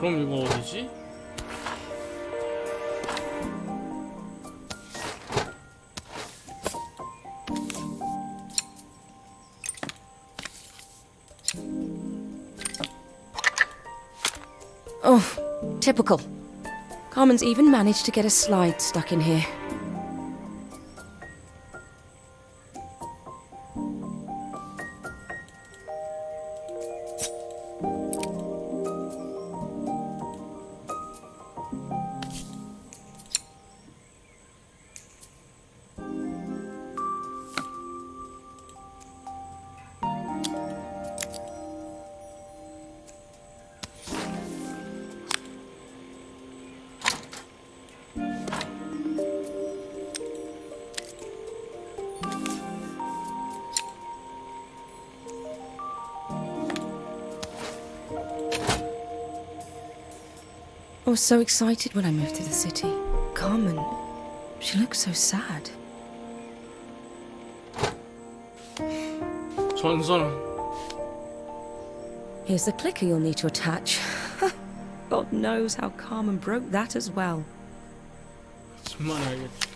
그럼 이거 어디지? Oh, typical. Carmen's even managed to get a slide stuck in here. I was so excited when I moved to the city. Carmen, she looks so sad. 전선. Here's the clicker you'll need to attach. God knows how Carmen broke that as well. 정말 알겠지.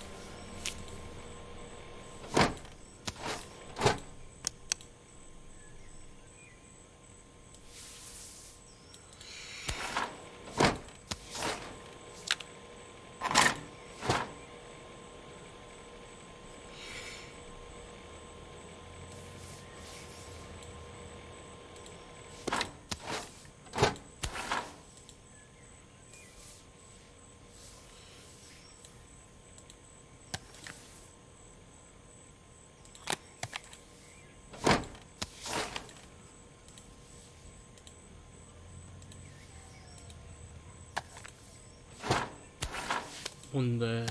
뭔데?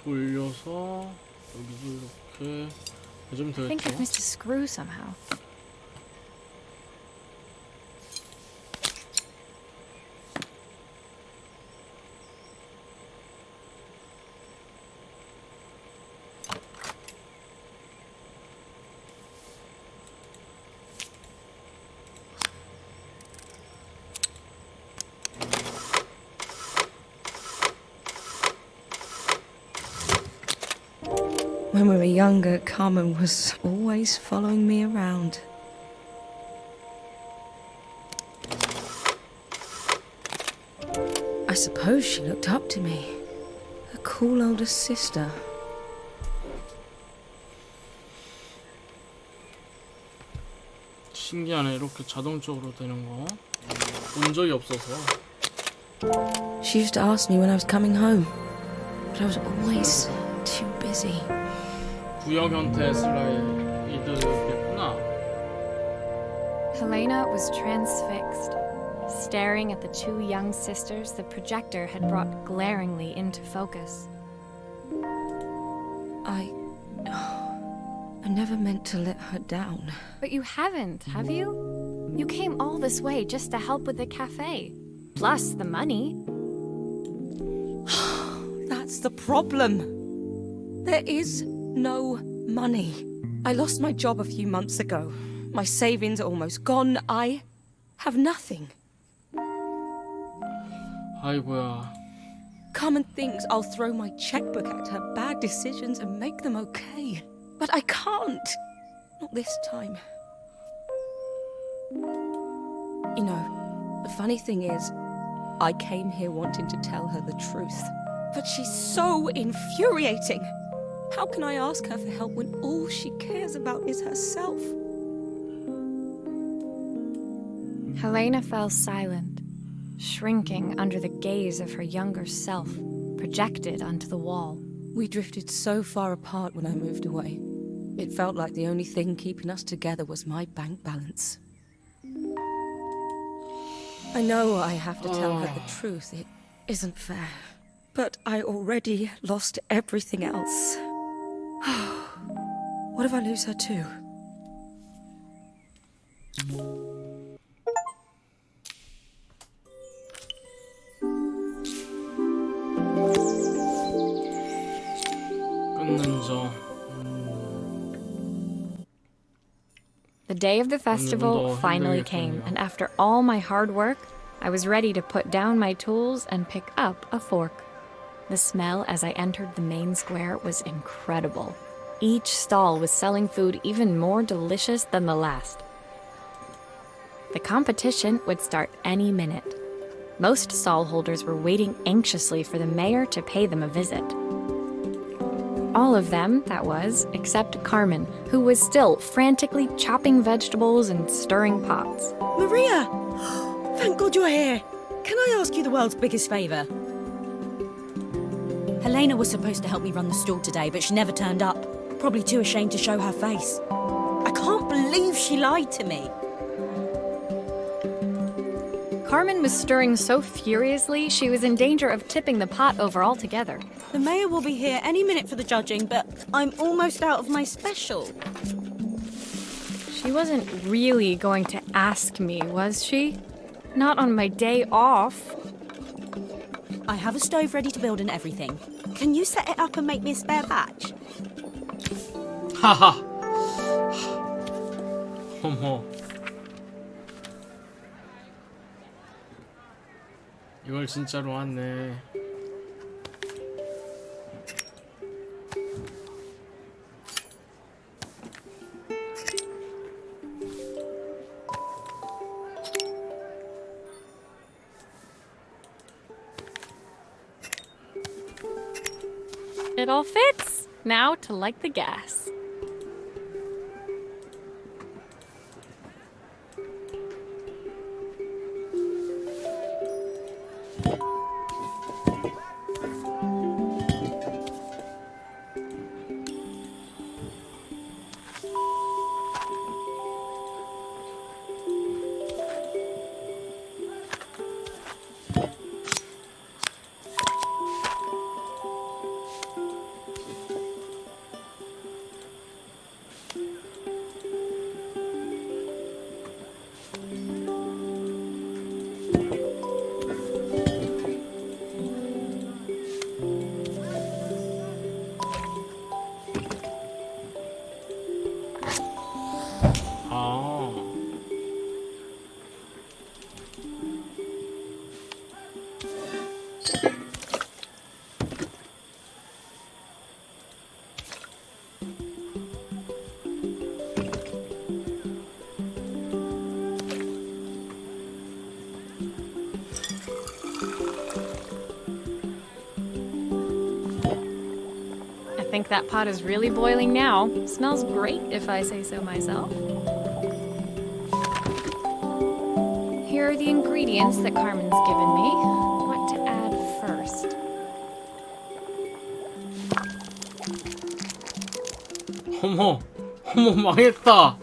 돌려서 여기도 이렇게 해주면 I think I've 되겠죠? missed a screw somehow. When we were younger, Carmen was always following me around. I suppose she looked up to me. A cool older sister. 신기하네. 이렇게 자동적으로 되는 거. 본 적이 없어서. She used to ask me when I was coming home, but I was always too busy. 구역 형태 슬라이드겠구나. Helena was transfixed, staring at the two young sisters the projector had brought glaringly into focus. I never meant to let her down. But you haven't, have you? You came all this way just to help with the cafe. Plus the money. That's the problem. There is no money. I lost my job a few months ago. My savings are almost gone. I have nothing. 아이고야. Carmen thinks I'll throw my checkbook at her bad decisions and make them okay. But I can't. Not this time. You know, the funny thing is, I came here wanting to tell her the truth. But she's so infuriating. How can I ask her for help when all she cares about is herself? Helena fell silent, shrinking under the gaze of her younger self, projected onto the wall. We drifted so far apart when I moved away. It felt like the only thing keeping us together was my bank balance. I know I have to tell her the truth. It isn't fair. But I already lost everything else. What if I lose her too? 끊는 점. The day of the festival 더 finally 힘들겠군요. came, and after all my hard work, I was ready to put down my tools and pick up a fork. The smell as I entered the main square was incredible. Each stall was selling food even more delicious than the last. The competition would start any minute. Most stall holders were waiting anxiously for the mayor to pay them a visit. All of them, that was, except Carmen, who was still frantically chopping vegetables and stirring pots. Maria! Thank God you're here. Can I ask you the world's biggest favour? Helena was supposed to help me run the stall today, but she never turned up. Probably too ashamed to show her face. I can't believe she lied to me. Carmen was stirring so furiously she was in danger of tipping the pot over altogether. The mayor will be here any minute for the judging, but I'm almost out of my special. She wasn't really going to ask me, was she? Not on my day off. I have a stove ready to build and everything. Can you set it up and make me a spare batch? 하하. 어머. 이걸 진짜로 왔네. It all fits. Now to light the gas. I think that pot is really boiling now. Smells great, if I say so myself. Here are the ingredients that Carmen's given me. What to add first? 어머. 어머 망했다.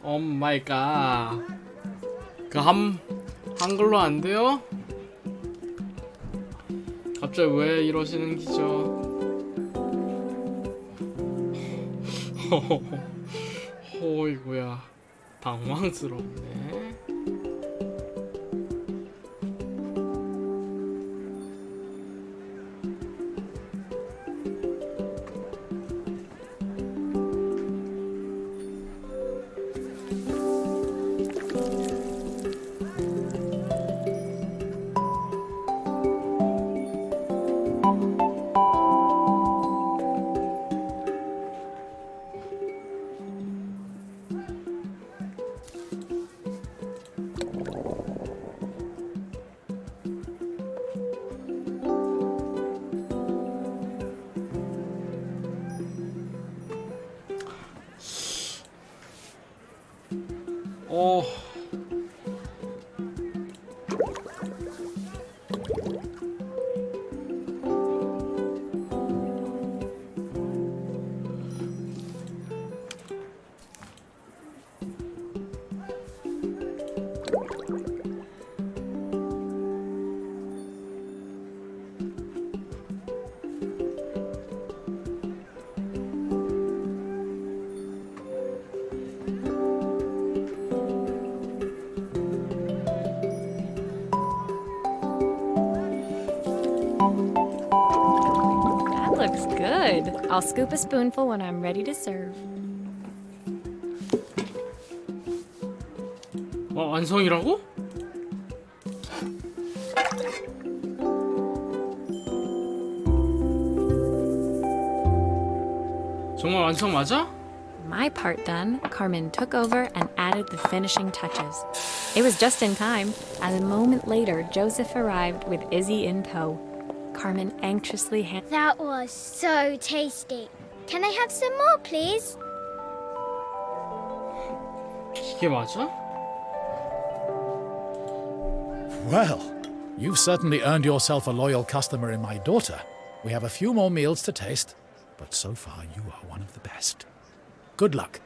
오 마이 갓. 한글로 안 돼요? 갑자기 왜 이러시는 기죠? 어이구야. 당황스럽네. 어. That looks good. I'll scoop a spoonful when I'm ready to serve. 완성이라고? 정말 완성 맞아? My part done, Carmen took over and added the finishing touches. It was just in time, as a moment later, Joseph arrived with Izzy in tow. Carmen anxiously handed. That was so tasty. Can I have some more, please? 이게 맞아? Well, you've certainly earned yourself a loyal customer in my daughter. We have a few more meals to taste, but so far you are one of the best. Good luck.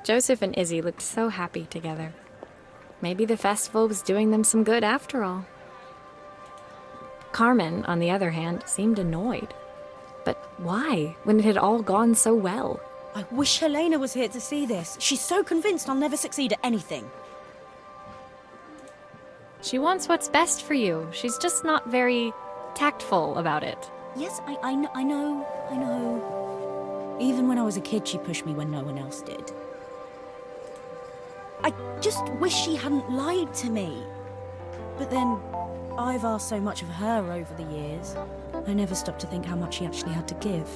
Joseph and Izzy looked so happy together. Maybe the festival was doing them some good after all. Carmen, on the other hand, seemed annoyed. But why, when it had all gone so well? I wish Helena was here to see this. She's so convinced I'll never succeed at anything. She wants what's best for you. She's just not very tactful about it. Yes, I know. Even when I was a kid, she pushed me when no one else did. I just wish she hadn't lied to me. But then, I've asked so much of her over the years. I never stopped to think how much she actually had to give.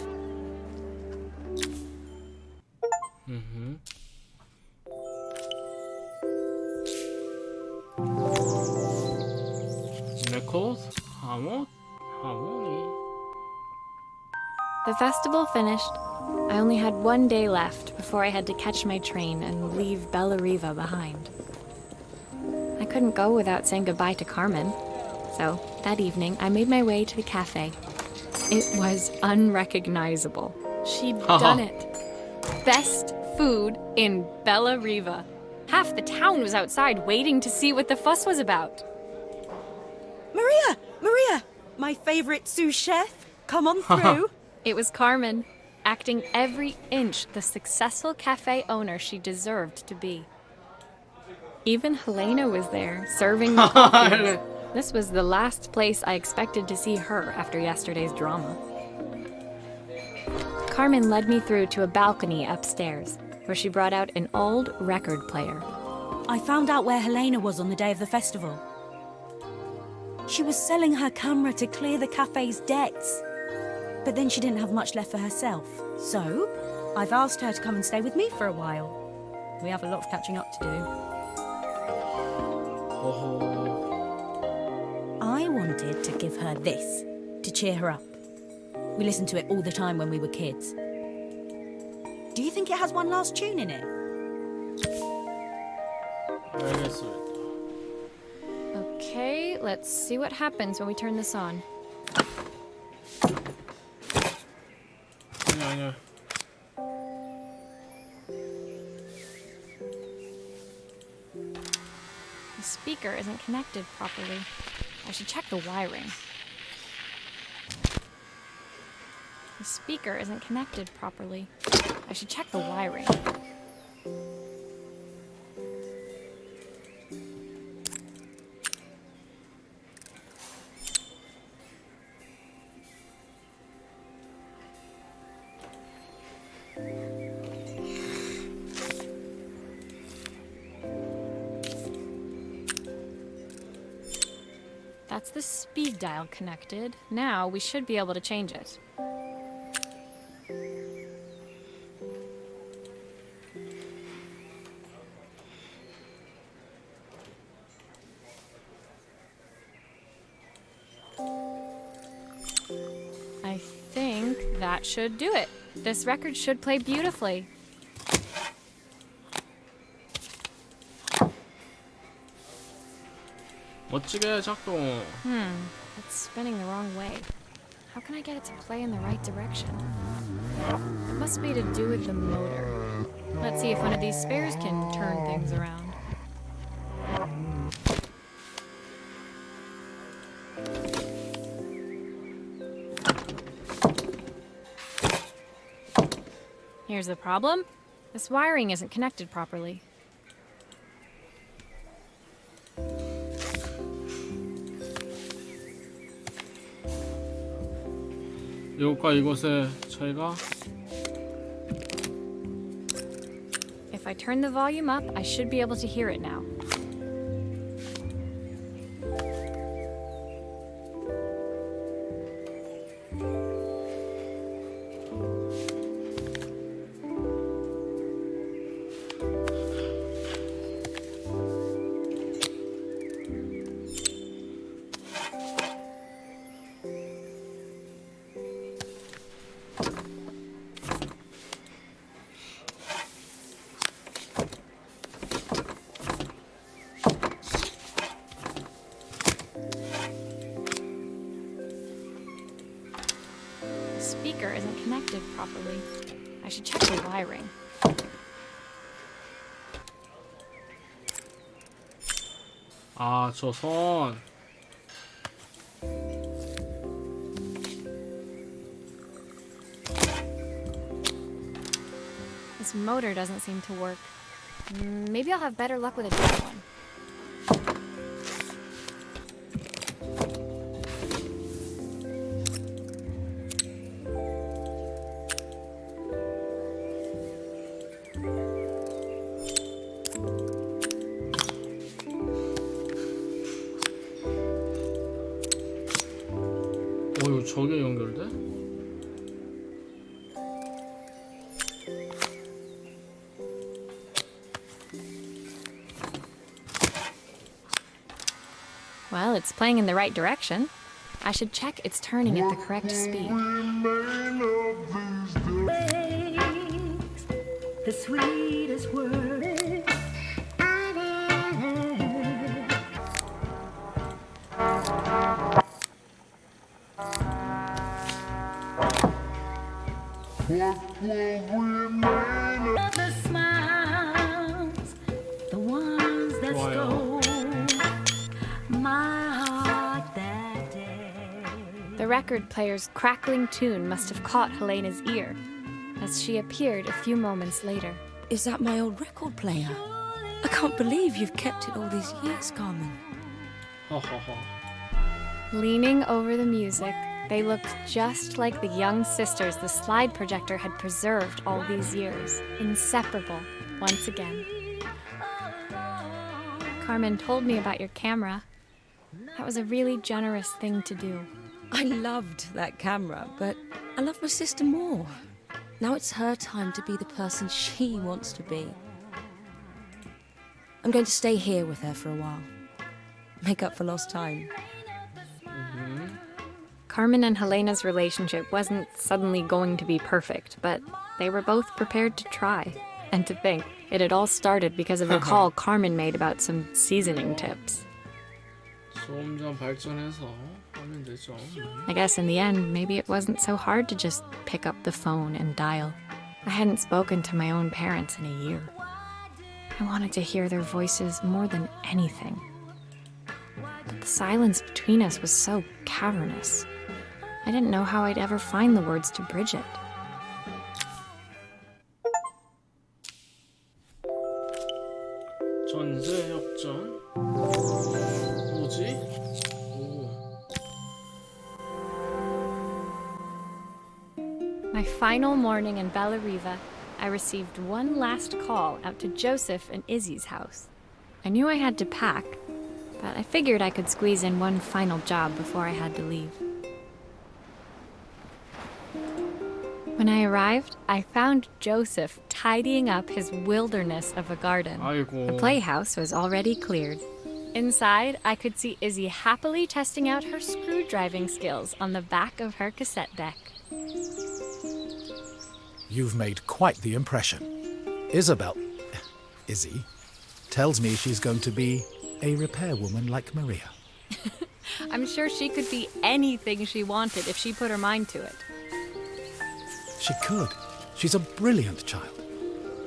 레코드? 하모니. The festival finished. I only had one day left before I had to catch my train and leave Bella Riva behind. I couldn't go without saying goodbye to Carmen. So, that evening, I made my way to the cafe. It was unrecognizable. She'd done it. Best food in Bella Riva. Half the town was outside waiting to see what the fuss was about. Maria! My favorite sous chef. Come on through. It was Carmen, acting every inch the successful cafe owner she deserved to be. Even Helena was there, serving the coffee. This was the last place I expected to see her after yesterday's drama. Carmen led me through to a balcony upstairs, where she brought out an old record player. I found out where Helena was on the day of the festival. She was selling her camera to clear the cafe's debts. But then she didn't have much left for herself. So, I've asked her to come and stay with me for a while. We have a lot of catching up to do. I wanted to give her this, to cheer her up. We listened to it all the time when we were kids. Do you think it has one last tune in it? 알겠어요. Okay, let's see what happens when we turn this on. 아니야. The speaker isn't connected properly. I should check the wiring. The speaker isn't connected properly. I should check the wiring. That's the speed dial connected. Now we should be able to change it. I think that should do it. This record should play beautifully. 멋지게 작동. It's spinning the wrong way. How can I get it to play in the right direction? Must be to do with the motor. Let's see if one of these spares can turn things around. Here's the problem. This wiring isn't connected properly. 이것과 이것의 차이가? If I turn the volume up, I should be able to hear it now. Speaker isn't connected properly. I should check the wiring. 아, 저 선. This motor doesn't seem to work. Maybe I'll have better luck with a different one. 이거 저게 연결돼? Well, it's playing in the right direction. I should check it's turning at the correct speed. The sweetest word. The smiles, the ones that stole my heart that day. The record player's crackling tune must have caught Helena's ear, as she appeared a few moments later. Is that my old record player? I can't believe you've kept it all these years, Carmen. 허허허. Leaning over the music, they looked just like the young sisters the slide projector had preserved all these years, inseparable once again. Carmen told me about your camera. That was a really generous thing to do. I loved that camera, but I love my sister more. Now it's her time to be the person she wants to be. I'm going to stay here with her for a while. Make up for lost time. Carmen and Helena's relationship wasn't suddenly going to be perfect, but they were both prepared to try. And to think, it had all started because of a call Carmen made about some seasoning tips. 점점 발전해서 하면 되죠. I guess in the end, maybe it wasn't so hard to just pick up the phone and dial. I hadn't spoken to my own parents in a year. I wanted to hear their voices more than anything. But the silence between us was so cavernous. I didn't know how I'd ever find the words to bridge it. 전세 역전. 뭐지? 오. My final morning in Bella Riva, I received one last call out to Joseph and Izzy's house. I knew I had to pack, but I figured I could squeeze in one final job before I had to leave. When I arrived, I found Joseph tidying up his wilderness of a garden. 아이고. The playhouse was already cleared. Inside, I could see Izzy happily testing out her screw-driving skills on the back of her cassette deck. You've made quite the impression. Izzy, tells me she's going to be a repairwoman like Maria. I'm sure she could be anything she wanted if she put her mind to it. She could. She's a brilliant child.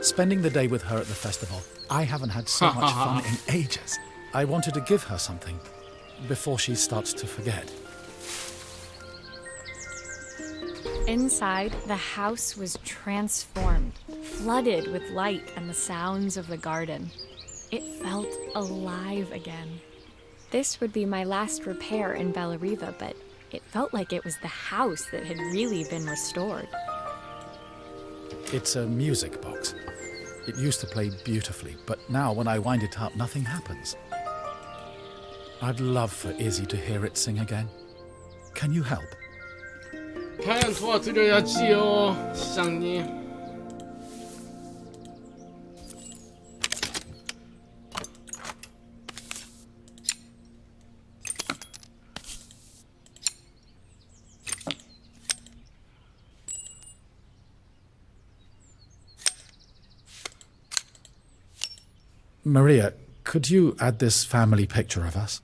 Spending the day with her at the festival, I haven't had so much fun in ages. I wanted to give her something before she starts to forget. Inside, the house was transformed, flooded with light and the sounds of the garden. It felt alive again. This would be my last repair in Bellariva, but it felt like it was the house that had really been restored. It's a music box. It used to play beautifully, but now when I wind it up, nothing happens. I'd love for Izzy to hear it sing again. Can you help? 당연 도와드려야지요, 시장님. Maria, could you add this family picture of us?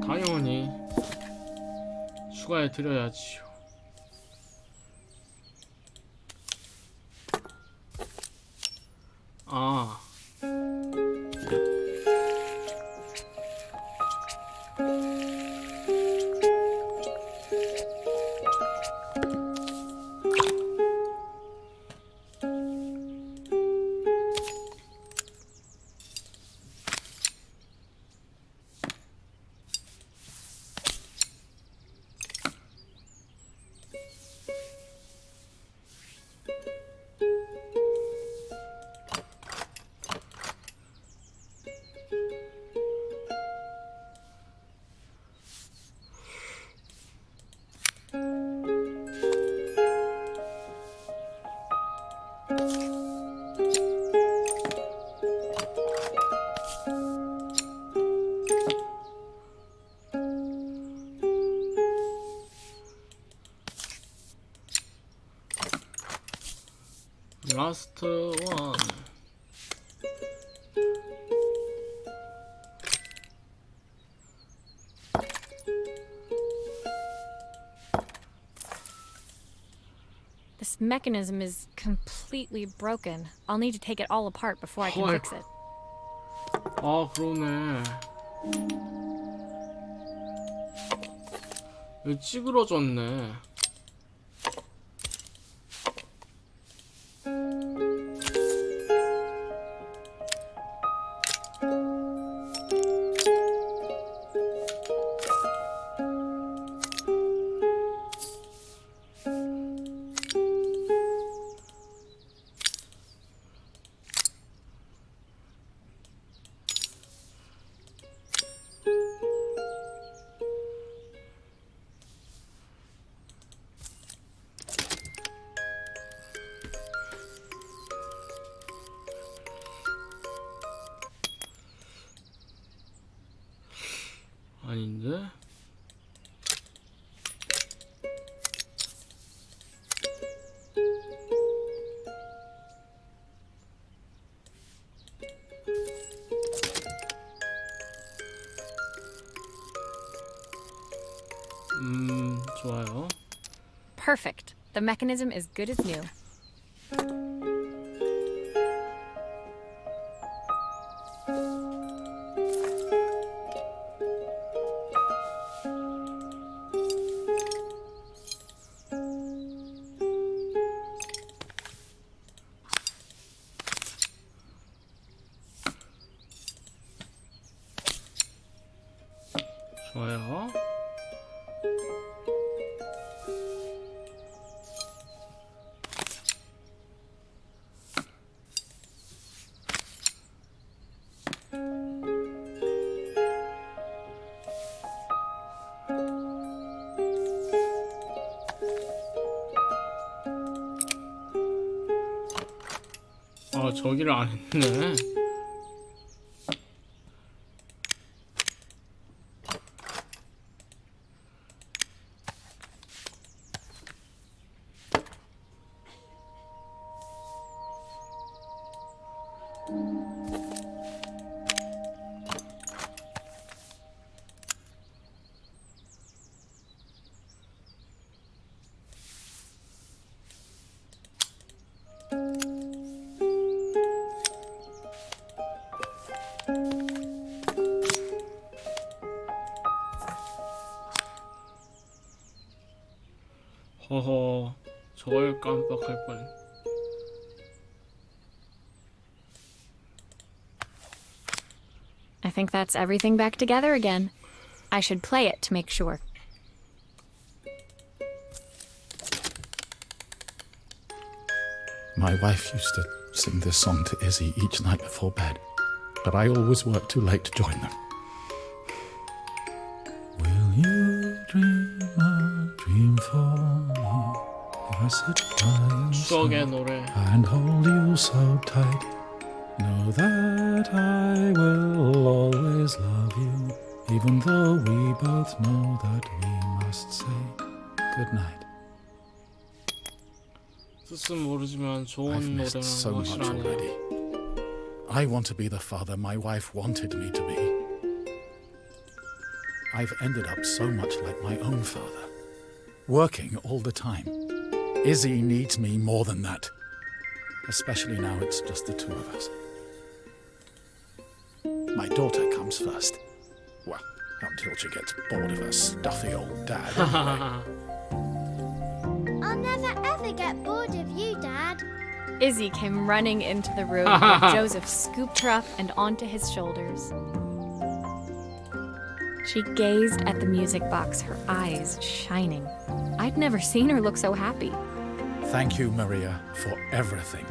당연히 추가해 드려야지요. 아. 라스트 원. This mechanism is completely broken. I'll need to take it all apart before I can 헐. fix it. 아, 그러네. 이거 찌그러졌네. 아닌데? 좋아요. Perfect. The mechanism is good as new. 좋아요. 저기를 안 했네. 저걸 깜빡할 뻔. I think that's everything back together again. I should play it to make sure. My wife used to sing this song to Izzy each night before bed, but I always worked too late to join them. Will you dream a dream for me? If I sit by your 추억의 side 노래. and hold you so tight, know that I will always love you, even though we both know that we must say goodnight. 뜻은 모르지만 I've 좋은 missed 노래는 so much 확실하네요. already. I want to be the father my wife wanted me to be. I've ended up so much like my own father, working all the time. Izzy needs me more than that, especially now it's just the two of us. My daughter comes first. Well, until she gets bored of her stuffy old dad. Anyway. I'll never ever get bored of you, Dad. Izzy came running into the room where Joseph scooped her up and onto his shoulders. She gazed at the music box, her eyes shining. I'd never seen her look so happy. Thank you, Maria, for everything.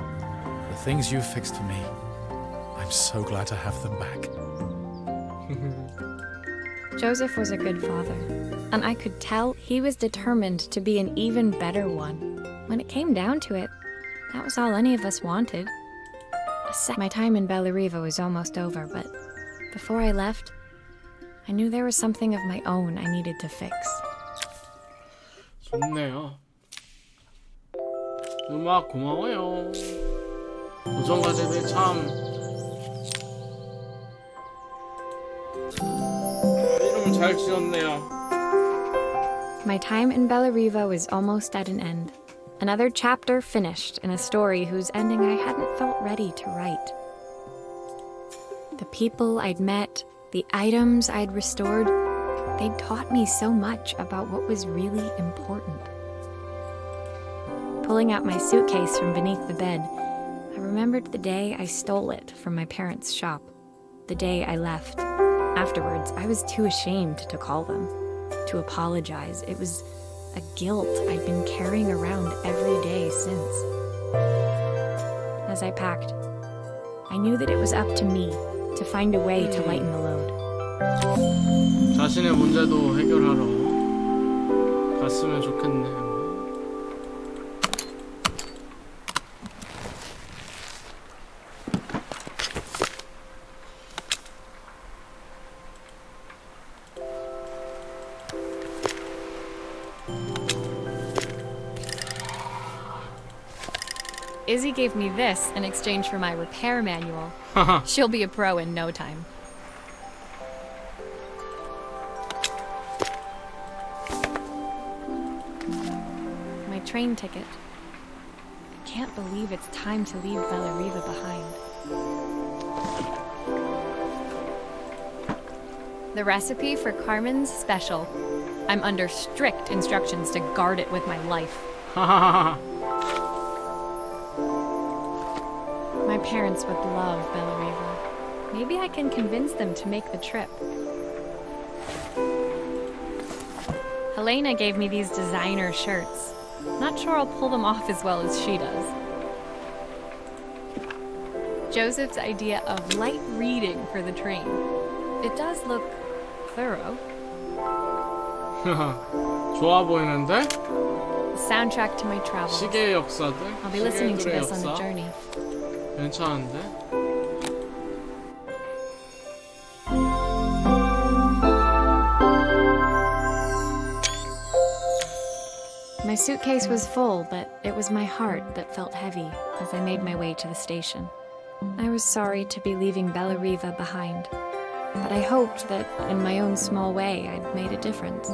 The things you fixed for me. I'm so glad to have them back. Joseph was a good father, and I could tell he was determined to be an even better one. When it came down to it, that was all any of us wanted. My time in Bellariva was almost over, but before I left, I knew there was something of my own I needed to fix. 좋네요. 음악 고마워요. 도전 과제들 참 이름 잘 지었네요. My time in Bellariva was almost at an end. Another chapter finished in a story whose ending I hadn't felt ready to write. The people I'd met, the items I'd restored, they'd taught me so much about what was really important. Pulling out my suitcase from beneath the bed, I remembered the day I stole it from my parents' shop, the day I left. Afterwards, I was too ashamed to call them, to apologize. It was a guilt I'd been carrying around every day since. As I packed, I knew that it was up to me to find a way to lighten the load. 자신의 문제도 해결하러 갔으면 좋겠네요. Izzy gave me this in exchange for my repair manual. She'll be a pro in no time. My train ticket. I can't believe it's time to leave Bellariva behind. The recipe for Carmen's special. I'm under strict instructions to guard it with my life. My parents would love Bellariva. Maybe I can convince them to make the trip. Helena gave me these designer shirts. Not sure I'll pull them off as well as she does. Joseph's idea of light reading for the train. It does look thorough. 좋아 보이는데? The soundtrack to my travels. 시계의 역사들? I'll be listening to 시계들의 this on the 역사? journey. 괜찮은데? My suitcase was full, but it was my heart that felt heavy as I made my way to the station. I was sorry to be leaving Bellariva behind, but I hoped that in my own small way I'd made a difference.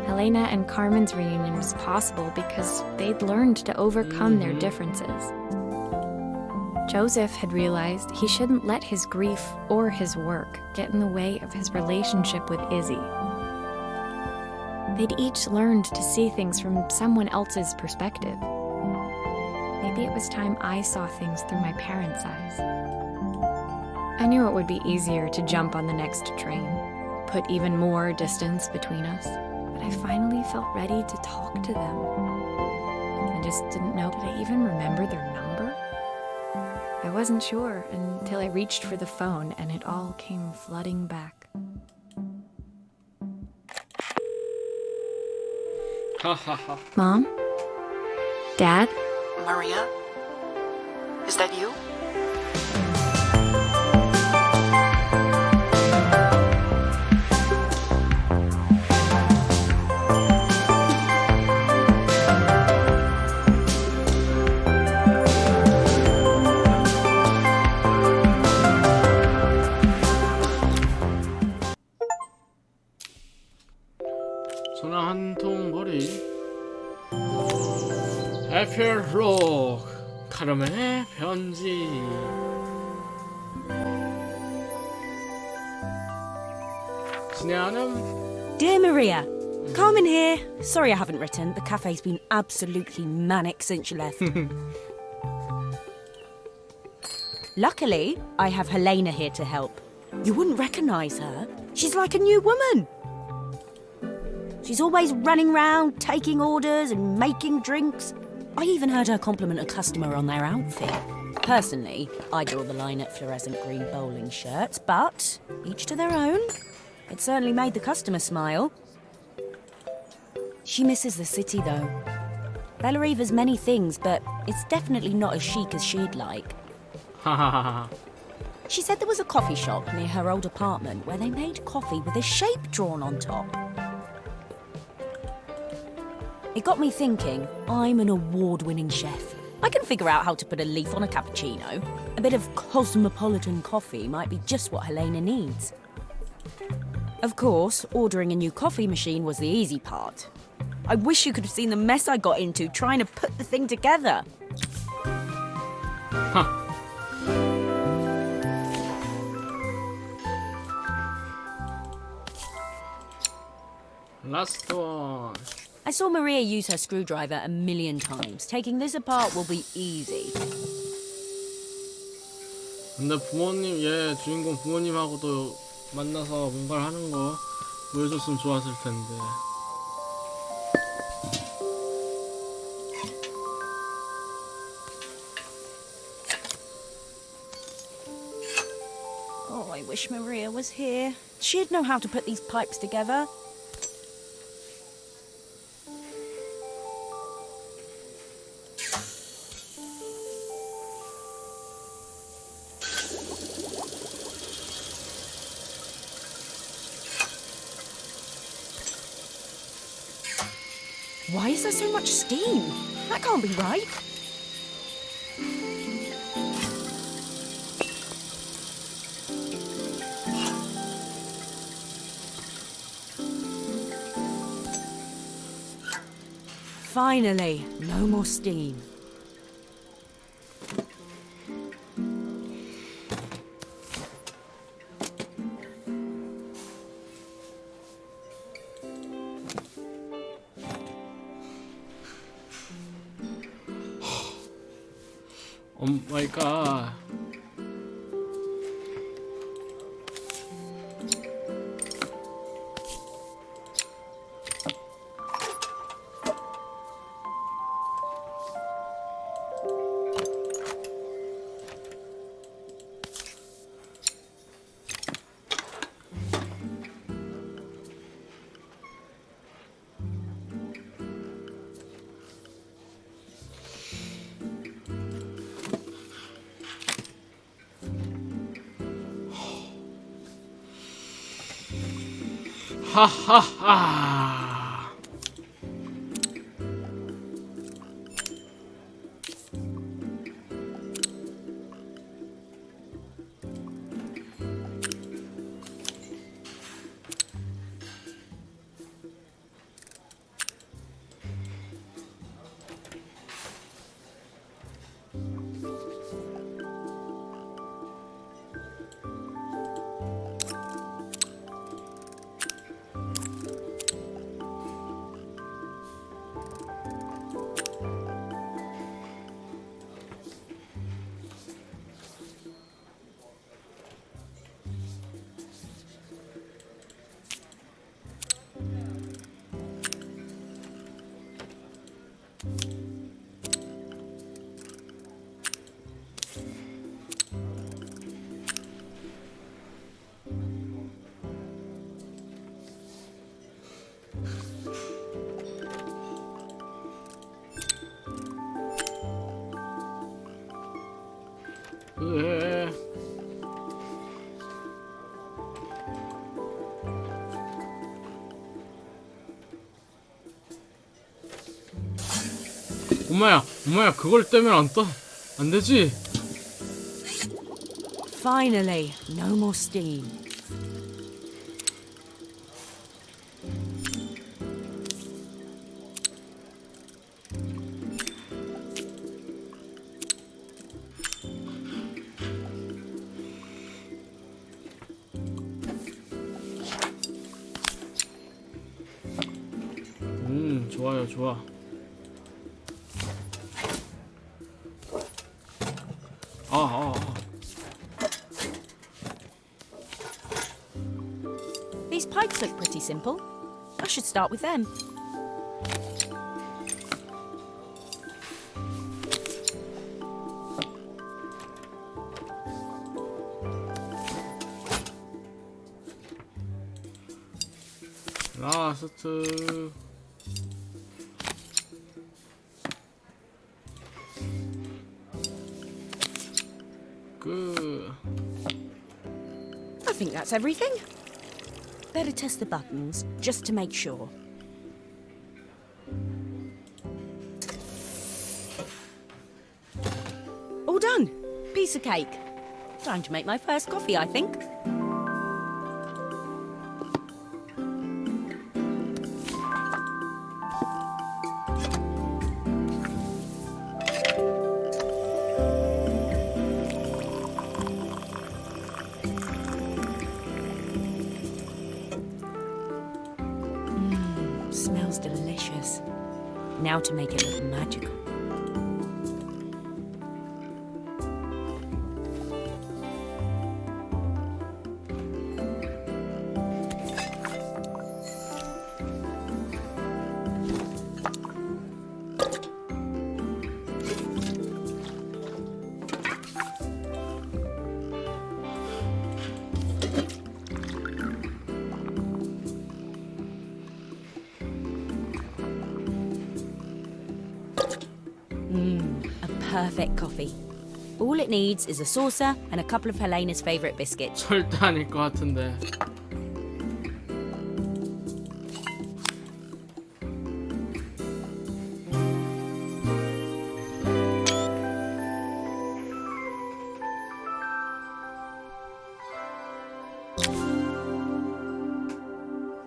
Helena and Carmen's reunion was possible because they'd learned to overcome their differences. Joseph had realized he shouldn't let his grief or his work get in the way of his relationship with Izzy. They'd each learned to see things from someone else's perspective. Maybe it was time I saw things through my parents' eyes. I knew it would be easier to jump on the next train, put even more distance between us, but I finally felt ready to talk to them. I just didn't know, did I even remember their number? I wasn't sure until I reached for the phone and it all came flooding back. 하하하. Mom? Dad? Maria? Is that you? 전화 한 통 거리. 에필로그 카르멘의 편지. 진행하는 Dear Maria, Carmen here. Sorry I haven't written. The cafe's been absolutely manic since you left. Luckily, I have Helena here to help. You wouldn't recognise her. She's like a new woman. She's always running round, taking orders and making drinks. I even heard her compliment a customer on their outfit. Personally, I draw the line at fluorescent green bowling shirts, but each to their own. It certainly made the customer smile. She misses the city, though. Bellariva's many things, but it's definitely not as chic as she'd like. 하하하하. She said there was a coffee shop near her old apartment where they made coffee with a shape drawn on top. It got me thinking, I'm an award-winning chef. I can figure out how to put a leaf on a cappuccino. A bit of cosmopolitan coffee might be just what Helena needs. Of course, ordering a new coffee machine was the easy part. I wish you could have seen the mess I got into trying to put the thing together. Last one. I saw Maria use her screwdriver a million times. Taking this apart will be easy. 근데 부모님, 얘 주인공 부모님하고도 만나서 뭔가를 하는 거 보여줬으면 좋았을 텐데. Oh, I wish Maria was here. She'd know how to put these pipes together. Why is there so much steam? That can't be right. Finally, no more steam. Oh my god. 하하하. 으에. 엄마야, 그걸 떼면 안 떠. 안 되지? Finally, no more steam. 좋아요, 좋아. These pipes look pretty simple. I should start with them. 라스트. I think that's everything. Better test the buttons, just to make sure. All done. Piece of cake. Time to make my first coffee, I think. Smells delicious. Now to make it look magical. A perfect coffee. All it needs is a saucer and a couple of Helena's favourite biscuits. 절대 아닐 것 같은데.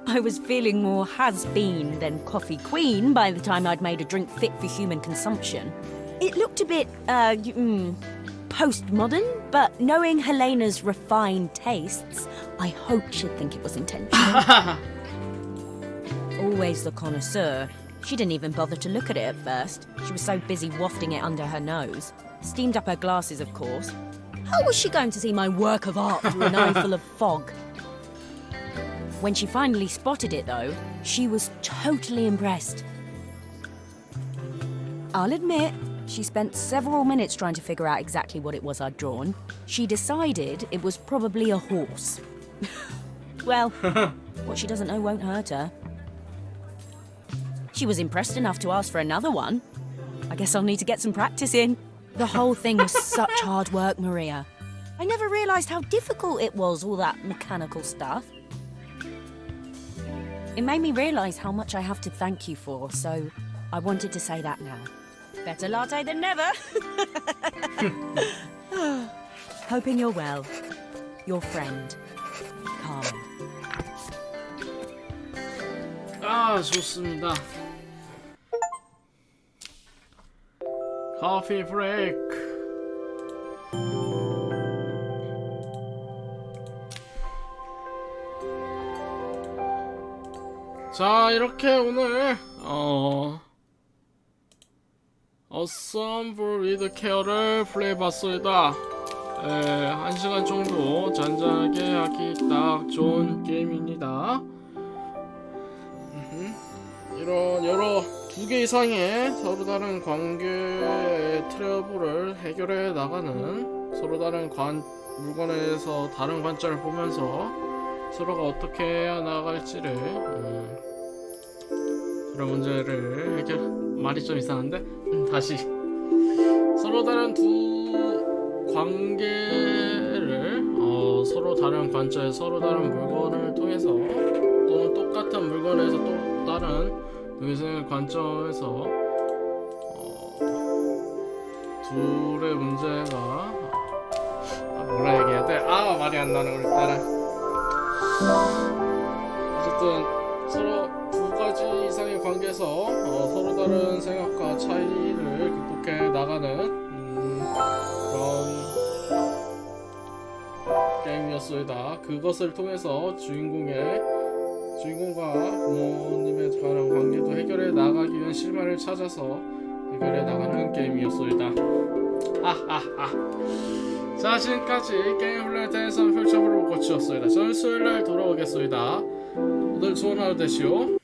I was feeling more has-been than coffee queen by the time I'd made a drink fit for human consumption. It looked a bit, postmodern, but knowing Helena's refined tastes, I hoped she'd think it was intentional. Always the connoisseur. She didn't even bother to look at it at first. She was so busy wafting it under her nose. Steamed up her glasses, of course. How was she going to see my work of art through an eye full of fog? When she finally spotted it, though, she was totally impressed. I'll admit, she spent several minutes trying to figure out exactly what it was I'd drawn. She decided it was probably a horse. Well, what she doesn't know won't hurt her. She was impressed enough to ask for another one. I guess I'll need to get some practice in. The whole thing was such hard work, Maria. I never realised how difficult it was, all that mechanical stuff. It made me realise how much I have to thank you for, so I wanted to say that now. Better latte than never. Hoping you're well. Your friend, Carl. 아, 좋습니다. 커피 브레이크. 자, 이렇게 오늘 Assemble with Care를 플레이해봤습니다. 1시간 정도 잔잔하게 하기 딱 좋은 게임입니다. 이런 여러 두 개 이상의 서로 다른 관계의 트러블을 해결해 나가는, 서로 다른 물건에서 다른 관점을 보면서 서로가 어떻게 해야 나갈지를 그런 문제를 말이 좀 이상한데 다시 서로 다른 두 관계를 서로 다른 관점에 서로 다른 물건을 통해서 또는 똑같은 물건에서 또 다른 동일성의 관점에서 둘의 문제가 뭐라 얘기해야 돼? 말이 안 나는 우리 딸아. 어쨌든 서로 두 가지 이상의 관계에서 서로 다른 생각과 차이를 극복해 나가는 그런 게임이었습니다. 그것을 통해서 주인공과 부모님에 관한 관계도 해결해 나가기 위한 실마리를 찾아서 해결해 나가는 게임이었습니다. 자, 지금까지 게임 플레이에서 펼쳐보는 꽃이었습니다. 저는 수요일날 돌아오겠습니다. 오늘 좋은 하루 되시오.